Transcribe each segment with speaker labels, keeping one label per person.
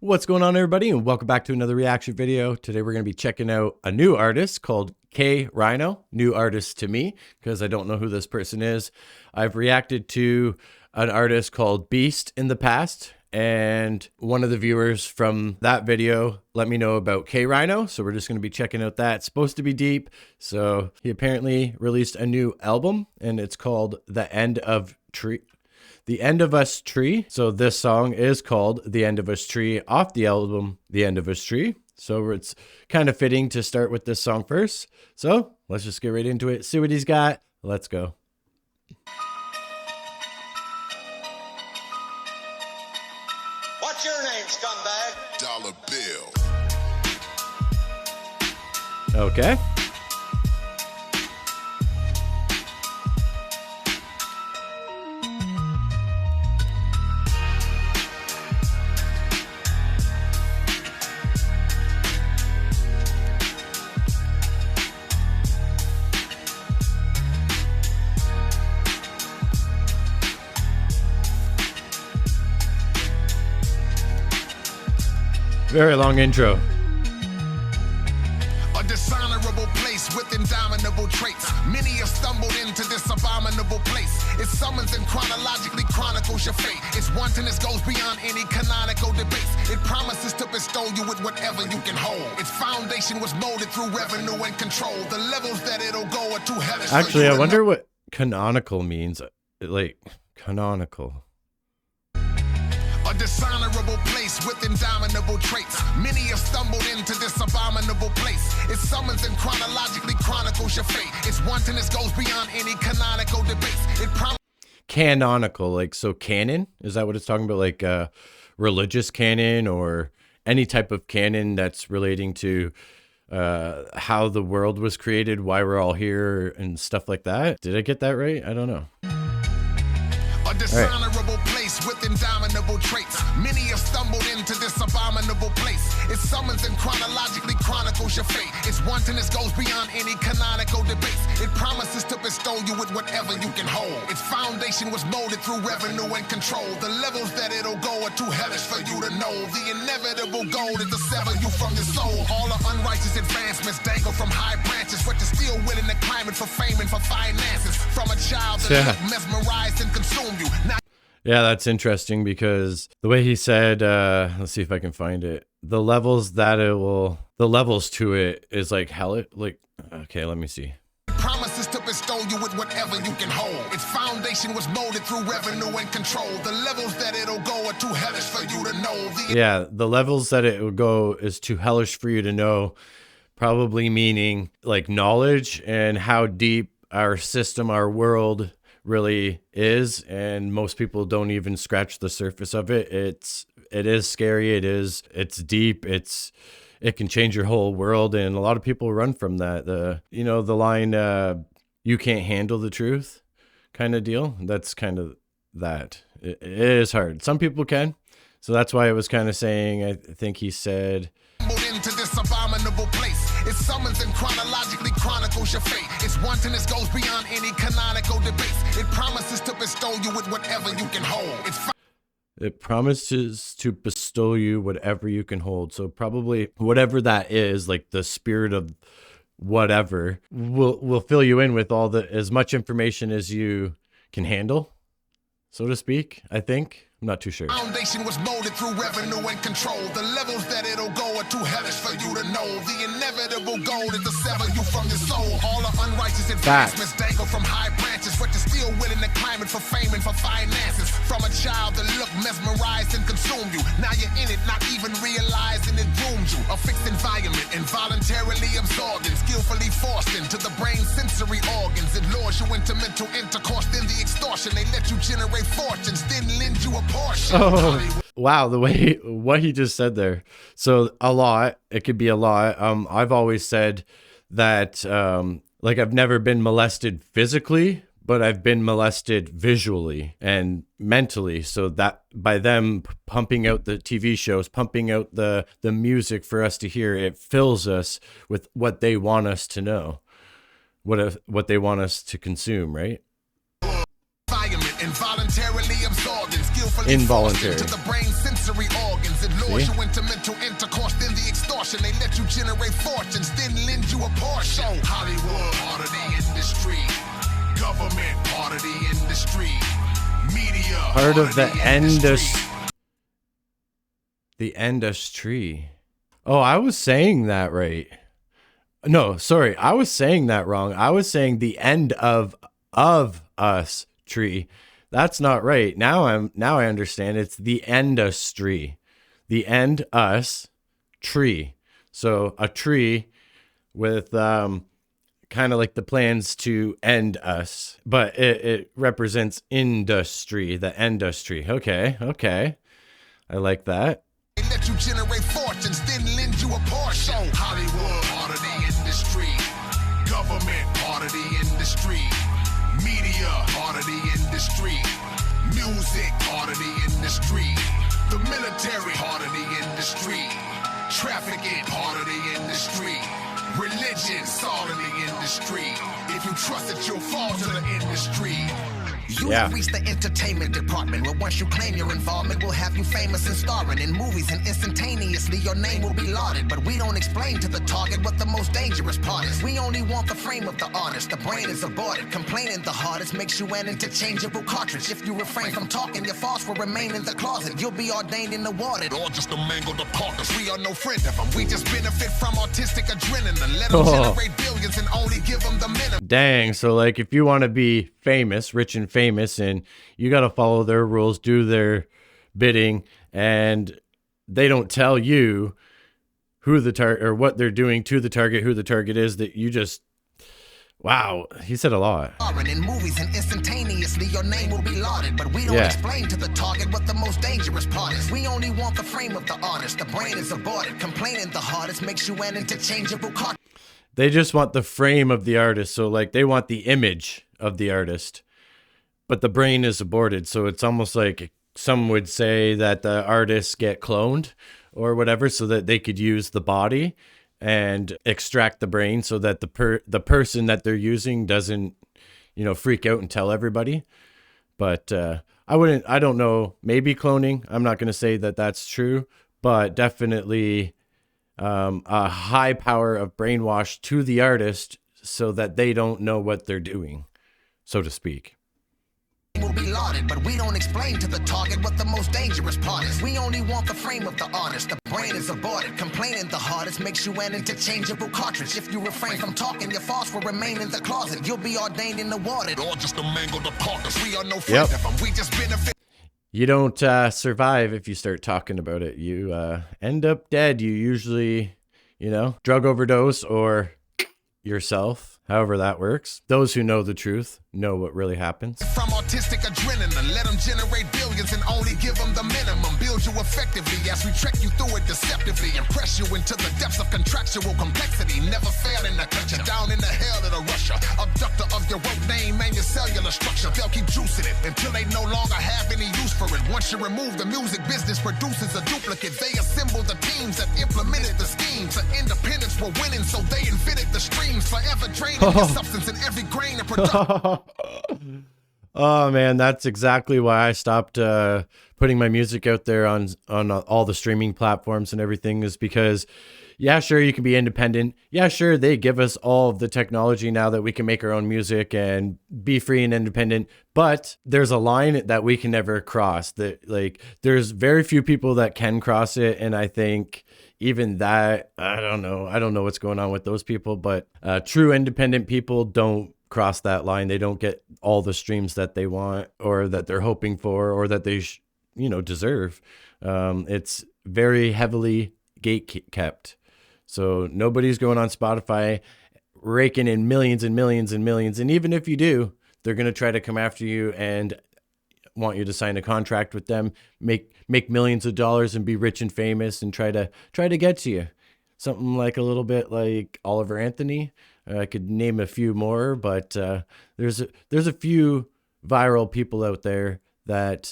Speaker 1: What's going on, everybody, and welcome back to another reaction video. Today we're going to be checking out a new artist called K-Rino. New artist to me because I don't know who this person is. I've reacted to an artist called Beast in the past, and one of the viewers from that video let me know about K-Rino, so we're just going to be checking out that. It's supposed to be deep. So he apparently released a new album, and it's called The End of Us Tree. So this song is called The End of Us Tree off the album The End of Us Tree. So it's kind of fitting to start with this song first. So let's just get right into it. See what he's got. Let's go.
Speaker 2: What's your name, scumbag?
Speaker 3: Dollar Bill.
Speaker 1: Okay. Very long intro.
Speaker 3: A dishonorable place with indomitable traits. Many have stumbled into this abominable place. It summons and chronologically chronicles your fate. Its wantonness goes beyond any canonical debates. It promises to bestow you with whatever you can hold. Its foundation was molded through revenue and control. The levels that it'll go are too hellish.
Speaker 1: Actually, I wonder what canonical means. Like, canonical.
Speaker 3: A dishonorable place with indomitable traits. Many have stumbled into this abominable place. It summons and chronologically chronicles your fate. Its wantonness goes beyond any canonical debates. It
Speaker 1: Canonical, like, so canon? Is that what it's talking about? Like religious canon or any type of canon that's relating to how the world was created, why we're all here, and stuff like that? Did I get that right? I don't know.
Speaker 3: A dishonorable place with indomitable traits. Many have stumbled into this abominable place. It summons and chronologically chronicles your fate. Its wantonness goes beyond any canonical debates. It promises to bestow you with whatever you can hold. Its foundation was molded through revenue and control. The levels that it'll go are too hellish for you to know. The inevitable goal is to sever you from your soul. All the unrighteous advancements dangle from high branches, but you're still willing to climb it for fame and for finances. From a child that mesmerized and consumed.
Speaker 1: Yeah, that's interesting because the way he said, let's see if I can find it. The levels to it is like hell. Like, okay, let me see.
Speaker 3: It promises to bestow you with whatever you can hold. Its foundation was molded through revenue and control. The levels that it'll go are too hellish for you to know.
Speaker 1: Yeah, the levels that it will go is too hellish for you to know. Probably meaning like knowledge and how deep our system, our world really is, and most people don't even scratch the surface of it. It is scary, it's deep, it can change your whole world, and a lot of people run from that. The line you can't handle the truth kind of deal. That's kind of that. It is hard. Some people can, so that's why I was kind of saying, I think he said,
Speaker 3: into this abominable place. It summons and chronologically chronicles your fate. Its wantonness goes beyond any canonical debates. It promises to bestow you with whatever you can hold.
Speaker 1: It promises to bestow you whatever you can hold. So probably whatever that is, like the spirit of whatever, will fill you in with as much information as you can handle, so to speak, I think. I'm not too sure.
Speaker 3: Foundation was molded through revenue and control. The levels that it'll go are too hellish for you to know. The inevitable goal is to sever you from your soul. All the unrighteous advancements dangle from high branches, but you're still willing to climb it for fame and for finances. From a child that looked mesmerized and consumed you. Now you're in it, not even realizing it doomed you. A fixed environment, involuntarily absorbed and skillfully forced into the brain sensory organs. It lures you into mental intercourse, then the extortion. They let you generate fortunes, then lend you a portion.
Speaker 1: Oh, wow, what he just said there. So a lot, it could be a lot. I've always said that like I've never been molested physically, but I've been molested visually and mentally. So that by them pumping out the TV shows, pumping out the music for us to hear, it fills us with what they want us to know, what they want us to consume, right?
Speaker 3: Involuntarily absorbed and skillfully
Speaker 1: involuntary
Speaker 3: to the brain sensory organs. It force you into mental intercourse, then the extortion. They let you generate fortunes, then lend you a portion. Hollywood, part of the industry. Government, part of the industry. Media,
Speaker 1: Part of the
Speaker 3: industry.
Speaker 1: The industry. Oh, I was saying that right. No, sorry, I was saying that wrong. I was saying the end of us tree. That's not right. Now I understand. It's the industry. The end us tree. So a tree with kind of like the plans to end us, but it represents industry, the industry. Okay. I like that.
Speaker 3: They let you generate fortunes, then lend you a portion. Hollywood, part of the industry. Government, part of the industry. Media, part of the industry. Music, part of the industry. The military, part of the industry. Trafficking, part of the industry. Religion, all in the industry. If you trust it, you'll fall to the industry. You have reached the entertainment department, where once you claim your involvement, we'll have you famous and starring in movies, and instantaneously your name will be lauded. But we don't explain to the target what the most dangerous part is. We only want the frame of the artist. The brain is aborted. Complaining the hardest makes you an interchangeable cartridge. If you refrain from talking, your thoughts will remain in the closet. You'll be ordained and awarded, or just a mangled apart, cause we are no friend of them. We just benefit from artistic adrenaline. Let them generate billions and only give them the minimum.
Speaker 1: Dang, so like if you want to be famous, rich and famous, and you got to follow their rules, do their bidding, and they don't tell you who the target or what they're doing to the target, who the target is, that you just, wow, he said a lot.
Speaker 3: In movies, and instantaneously your name will be lauded, but we don't explain to the target what the most dangerous part is. We only want the frame of the artist. The brain is aborted. Complaining the hardest makes you an interchangeable card.
Speaker 1: They just want the frame of the artist, so like they want the image of the artist, but the brain is aborted. So it's almost like some would say that the artists get cloned or whatever, so that they could use the body and extract the brain, so that the person that they're using doesn't, freak out and tell everybody. But I don't know, maybe cloning. I'm not going to say that that's true, but definitely a high power of brainwash to the artist so that they don't know what they're doing, so to speak.
Speaker 3: Will be lauded, but we don't explain to the target what the most dangerous part is. We only want the frame of the artist. The brain is aborted. Complaining the hardest makes you an interchangeable cartridge. If you refrain from talking, your thoughts will remain in the closet. You'll be ordained and awarded, or just a mangled apart, cause we are no friend of them. We just benefit.
Speaker 1: You don't survive if you start talking about it. You end up dead. You usually, drug overdose or yourself, however that works. Those who know the truth know what really happens.
Speaker 3: From artistic adrenaline, let them generate billions and only give them the minimum. Build you effectively as we trek you through it deceptively and press you into the depths of contractual complexity. Never failing to cut you down in the hell of the Russia. Abductor of your work name and your cellular structure. They'll keep juicing it until they no longer have any use for it. Once you remove the music business produces a duplicate. They assemble the teams that implemented the schemes. The independents were winning, so they invented the streams. Forever draining your substance in every grain of production.
Speaker 1: Oh man, that's exactly why I stopped putting my music out there on all the streaming platforms and everything, is because, yeah, sure, you can be independent. Yeah, sure, they give us all of the technology now that we can make our own music and be free and independent. But there's a line that we can never cross. That, like, there's very few people that can cross it, and I think even that, I don't know what's going on with those people. But true independent people don't cross that line. They don't get all the streams that they want or that they're hoping for or that they deserve. It's very heavily gate kept. So nobody's going on Spotify raking in millions and millions and millions. And even if you do, they're going to try to come after you and want you to sign a contract with them, make millions of dollars and be rich and famous and try to get to you. Something like a little bit like Oliver Anthony. I could name a few more, but there's a few viral people out there that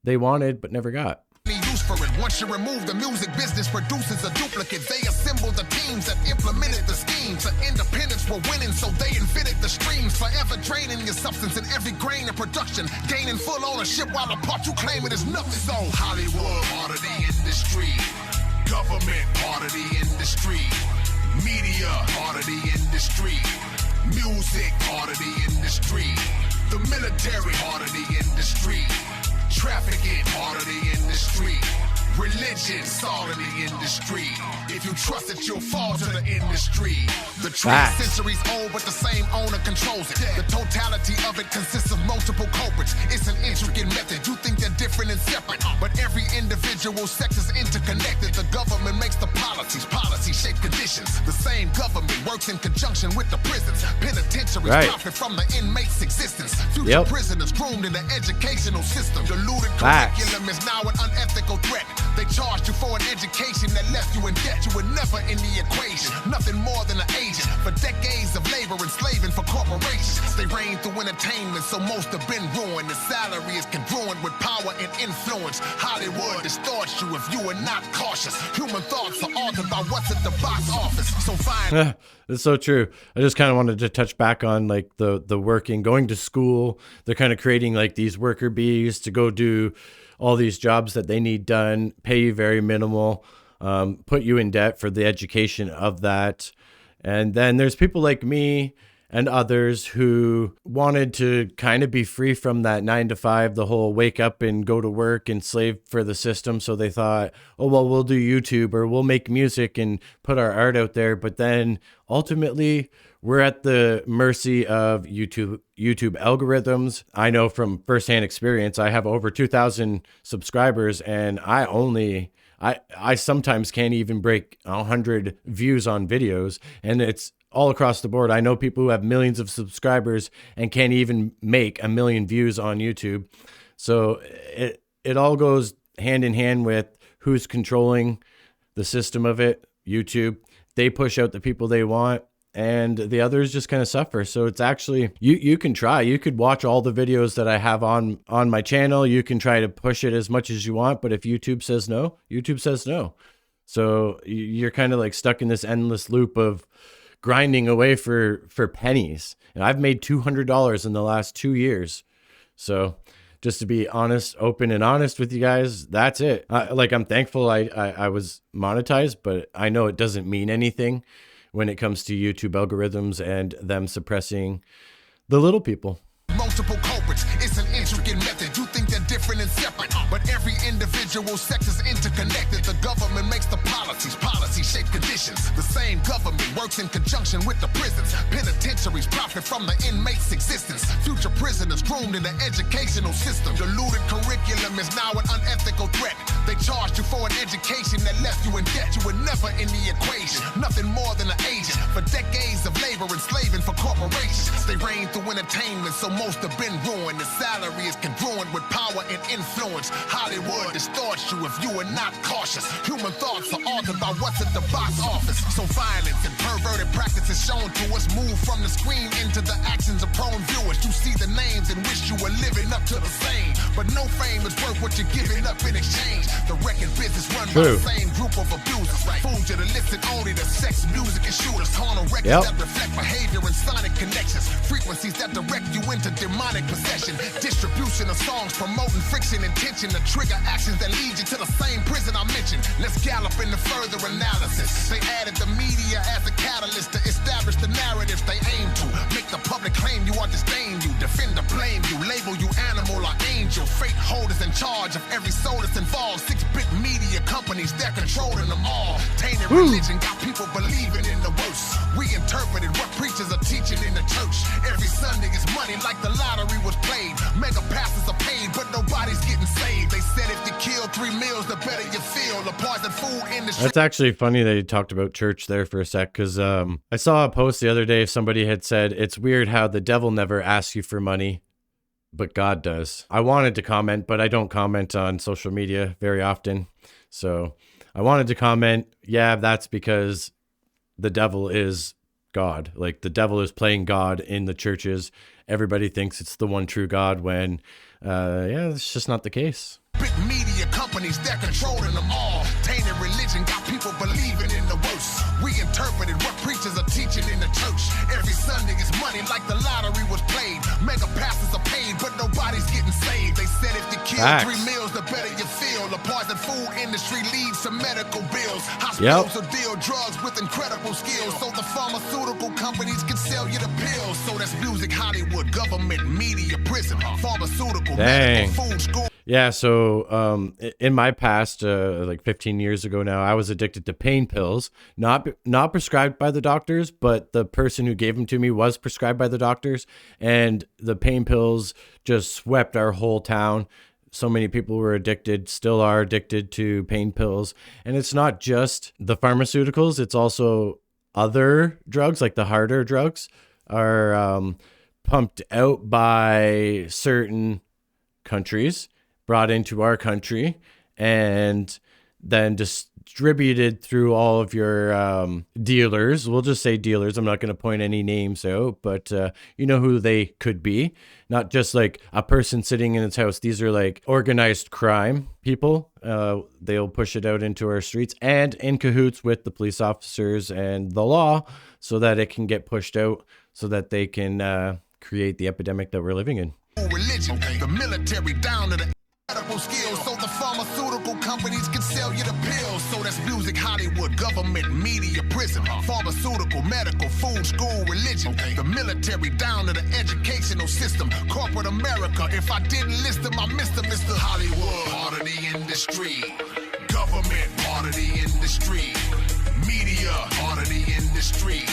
Speaker 1: they wanted but never got.
Speaker 3: Use for it. Once you remove the music business produces a duplicate. They assemble the teams that implemented the schemes. The independents were winning, so they invented the streams. Forever draining your substance in every grain of production. Gaining full ownership while the part you claim it is nothing. So Hollywood, part of the industry. Government, part of the industry. Media, part of the industry. Music, part of the industry. The military, part of the industry. Trafficking, part of the industry. Religion, all of the industry. If you trust it, you'll fall to the industry. The trade centuries old, but the same owner controls it. The totality of it consists of multiple culprits. It's an intricate method. You think they're different and separate, but every individual sector's interconnected. The government makes the policies. Policies shape conditions. The same government works in conjunction with the prisons. Penitentiaries profit from the inmates' existence. Future prisoners groomed in the educational system. Diluted curriculum is now an unethical threat. They charged you for an education that left you in debt. You were never in the equation, nothing more than an agent for decades of labor and slaving for corporations. They reign through entertainment, so most have been ruined. The salary is congruent with power and influence. Hollywood distorts you if you are not cautious. Human thoughts are altered by what's at the box office. So fine.
Speaker 1: It's so true. I just kind of wanted to touch back on like the working, going to school. They're kind of creating like these worker bees to go do all these jobs that they need done, pay you very minimal, put you in debt for the education of that. And then there's people like me and others who wanted to kind of be free from that 9 to 5, the whole wake up and go to work and slave for the system. So they thought, oh, well, we'll do YouTube or we'll make music and put our art out there. But then ultimately, we're at the mercy of YouTube algorithms. I know from firsthand experience, I have over 2,000 subscribers and I sometimes can't even break 100 views on videos, and it's all across the board. I know people who have millions of subscribers and can't even make 1 million views on YouTube. So it all goes hand in hand with who's controlling the system of it. YouTube, they push out the people they want, and the others just kind of suffer. So it's actually, you can try. You could watch all the videos that I have on my channel. You can try to push it as much as you want, but if YouTube says no, YouTube says no. So you're kind of like stuck in this endless loop of grinding away for pennies. And I've made $200 in the last 2 years. So just to be honest, open and honest with you guys, that's it. I'm thankful I was monetized, but I know it doesn't mean anything when it comes to YouTube algorithms and them suppressing the little people.
Speaker 3: Multiple culprits, it's an intricate method. You think they're different and separate, but every individual sector's interconnected. The government makes the policies. Policies shape conditions. The same government works in conjunction with the prisons. Penitentiaries profit from the inmates' existence. Future prisoners groomed in the educational system. Diluted curriculum is now an unethical threat. They charged you for an education that left you in debt. You were never in the equation, nothing more than an agent for decades of labor and slaving for corporations. They reign through entertainment, so most have been ruined. The salary is congruent with power and influence. Hollywood distorts you if you are not cautious. Human thoughts are altered by what's at the box office. So violence and perverted practices shown to us move from the screen into the actions of prone viewers. You see the names and wish you were living up to the same, but no fame is worth what you're giving up in exchange. The record business run by the same group of abusers. Fools you to listen only to sex, music, and shooters. Carnal records that reflect behavior and sonic connections. Frequencies that direct you into demonic possession. Distribution of songs promoting friction and tension to trigger actions that lead you to the same prison I mentioned. Let's gallop into further analysis. They added the media as a catalyst to establish the narratives they aim to. Make the public claim you or disdain you. Defend or blame you. Label you animal or angel. Fate holders in charge of every soul that's involved. 6-bit media companies, they're controlling them all. Tainted religion got people believing in the worst. Reinterpreted what preachers are teaching in the church. Every Sunday is money like the lottery was played. Mega pastors are paid, but nobody's getting saved. They said if you kill 3 meals, the better you feel. The poison food industry.
Speaker 1: That's actually funny that you talked about church there for a sec, because I saw a post the other day. Somebody had said, it's weird how the devil never asks you for money, but God does. I wanted to comment, but I don't comment on social media very often. So I wanted to comment, yeah, that's because the devil is God. Like the devil is playing God in the churches. Everybody thinks it's the one true God when, it's just not the case.
Speaker 3: Big media companies, they're controlling them all. Tainted religion got people believing in the worst. Reinterpreted what preachers are teaching in the church. Every Sunday is money like the lottery was played. Mega pastors are paid, but nobody's getting saved. They said if you kill 3 meals, the better you feel. The poison food industry leads medical bills. Hospitals will deal drugs with incredible skills, so the pharmaceutical companies can sell you the pills. So that's music, Hollywood, government, media, prison, pharmaceutical, medical, food, school.
Speaker 1: Yeah, so in my past, like 15 years ago now, I was addicted to pain pills, not prescribed by the doctors, but the person who gave them to me was prescribed by the doctors, and the pain pills just swept our whole town. So many people were addicted, still are addicted to pain pills. And it's not just the pharmaceuticals, it's also other drugs, like the harder drugs are pumped out by certain countries, brought into our country, and then distributed through all of your dealers. We'll just say dealers. I'm not going to point any names out, but you know who they could be. Not just like a person sitting in his house. These are like organized crime people. They'll push it out into our streets and in cahoots with the police officers and the law so that it can get pushed out so that they can create the epidemic that we're living in.
Speaker 3: Religion, the military down to the medical skills, so the pharmaceutical companies can sell you the pills. So that's music, Hollywood, government, media, prison, pharmaceutical, medical, food, school, religion, the military down to the educational system, corporate America. If I didn't list them, I missed them. Mr. Hollywood, part of the industry, government, part of the industry, media, part of the industry,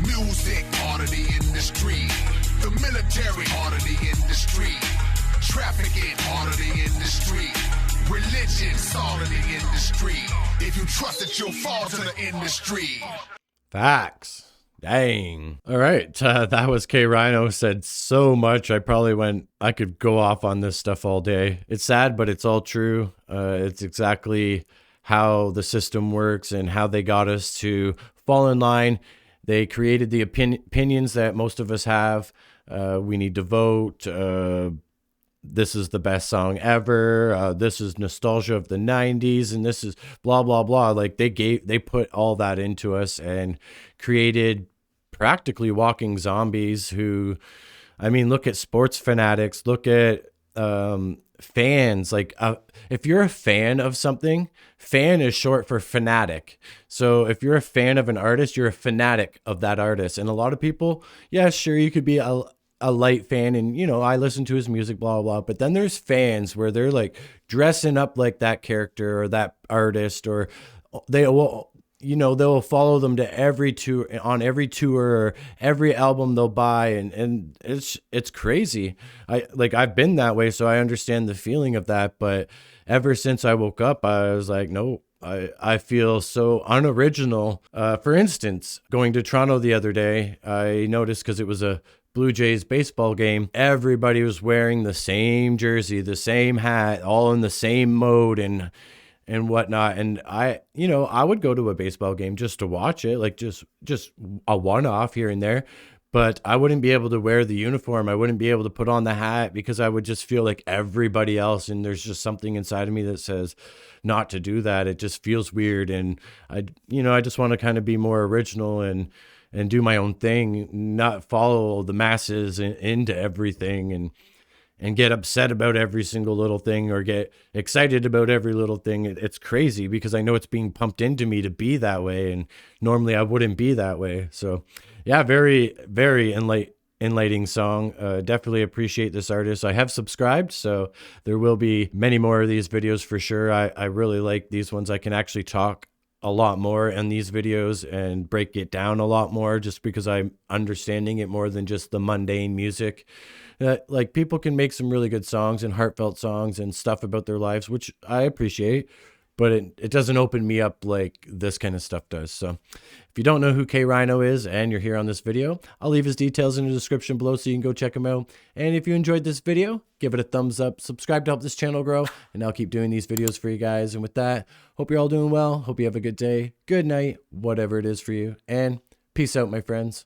Speaker 3: music, part of the industry, the military, part of the industry, trafficking, part of the industry, religion, all of the industry. If you trust it, you'll fall to the industry.
Speaker 1: Facts. Dang. All right. That was K-Rino. Said so much. I could go off on this stuff all day. It's sad, but it's all true. It's exactly how the system works and how they got us to fall in line. They created the opinions that most of us have. We need to vote. This is the best song ever. This is nostalgia of the 90s, and this is blah, blah, blah. Like they put all that into us and created practically walking zombies who, I mean, look at sports fanatics, look at fans. Like if you're a fan of something, fan is short for fanatic. So if you're a fan of an artist, you're a fanatic of that artist. And a lot of people, yeah, sure, you could be a light fan and, you know, I listen to his music, blah, blah, but then there's fans where they're like dressing up like that character or that artist, or they will, you know, they'll follow them to every tour, on every tour, or every album they'll buy. And it's crazy. I've been that way, so I understand the feeling of that. But ever since I woke up, I was like, no, I feel so unoriginal. For instance, going to Toronto the other day, I noticed, because it was a Blue Jays baseball game, everybody was wearing the same jersey, the same hat, all in the same mode and whatnot. And I would go to a baseball game just to watch it, like just a one-off here and there. But I wouldn't be able to wear the uniform. I wouldn't be able to put on the hat because I would just feel like everybody else. And there's just something inside of me that says not to do that. It just feels weird. And I just want to kind of be more original and do my own thing, not follow the masses into everything and get upset about every single little thing or get excited about every little thing. It's crazy because I know it's being pumped into me to be that way. And normally I wouldn't be that way. So yeah, very, very enlightening song. Definitely appreciate this artist. I have subscribed, so there will be many more of these videos for sure. I really like these ones. I can actually talk a lot more in these videos and break it down a lot more just because I'm understanding it more than just the mundane music. Like people can make some really good songs and heartfelt songs and stuff about their lives, which I appreciate, but it doesn't open me up like this kind of stuff does. So if you don't know who K-Rino is and you're here on this video, I'll leave his details in the description below so you can go check him out. And if you enjoyed this video, give it a thumbs up, subscribe to help this channel grow, and I'll keep doing these videos for you guys. And with that, hope you're all doing well. Hope you have a good day, good night, whatever it is for you. And peace out, my friends.